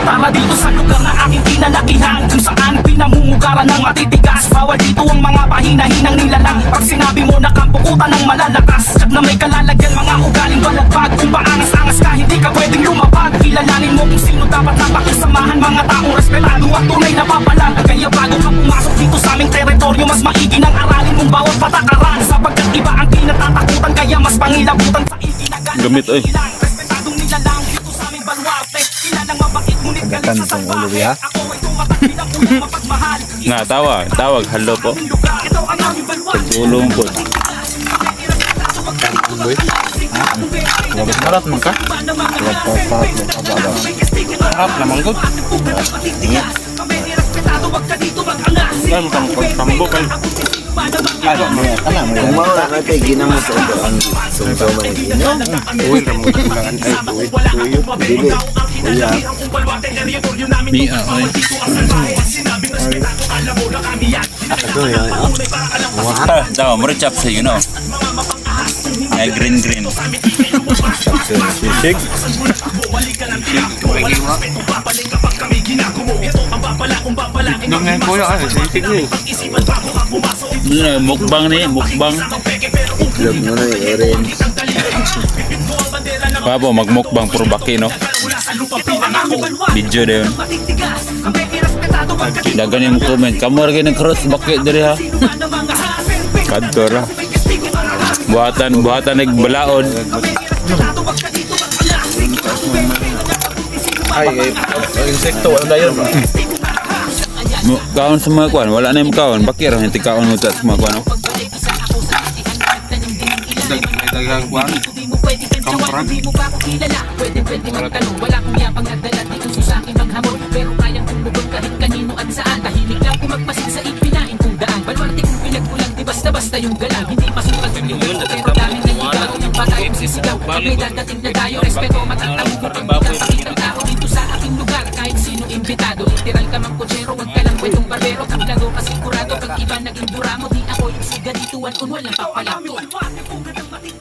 Tara dito sa lugar na aking kinalakihan, kung saan pinamumugaran ng matitigas. Bawal dito ang mga pahina-hinang nilalang. Pag sinabi mo na kampukutan ng malalakas, tsak na may kalalagyan mga ugaling balagbag. Kung paangas-angas ka, hindi ka pwedeng lumapag. Kilalanin mo kung sino dapat napakisamahan. Mga taong respetado at tunay na papalag. Kaya bago ka pumasok dito sa aming teritoryo, mas maigi nang aralin mong bawat patakaran. Sapagkat iba ang kinatatakutan, kaya mas pangilabutan sa ikinagalan. Gamit ay Respetadong nilalang dito sa aming baluarte. Kilalang mabait ngunit galit sa salbahe. Ako ay tumatak bilang unang mapagmahal. nga tawag hello po. Pagtulong po. Boy. Wabas marat man ka? Harap naman ko. Kan pagtambo kay. Kung mga na kay ginang sa ito ang sumso man gina. Uy, kamo kailangan ay tuyo. Dili. Uya. Mi ay. Ito yan. Tawa mo chap sa you know. Ay green. Sisig. Nung ngayon ko yan, sisig ni. Mukbang ni, mukbang. Itlog mo na yung orange. Pabo magmukbang puro baki no. Video din. Dagan yung comment. Kamu lagi ng cross baki diri ha. Kadto ra. Buatan nagbalaod. Ay, insekto wala dayon ba? Kaon sa mga kuan, wala na yung kaon. Bakit ra hindi kaon mo sa mga kuan no? Dagang kuan. Kamprag. Pwede magtanong, wala kong yapang nagdala di gusto sa akin maghamon. Pero kayang tumugon kahit kanino at saan. Tahimik lang kung magpasin sa ipinain kong daan. Balwarte kong pinagkulang di basta-basta yung galang. Hindi pasukat yung yung pero daming naligaw. Yung patayong sisigaw. Pag may dadating na tayo, respeto matatawag ko pag pinapakitang tao dito sa aking lugar. Kahit sino imbitado, literal ka mang kutsero. Huwag ka lang pwedong barbero. Kaplado kasigurado, pag iba naging duramo. Di ako yung siga dito at kung walang papalapit.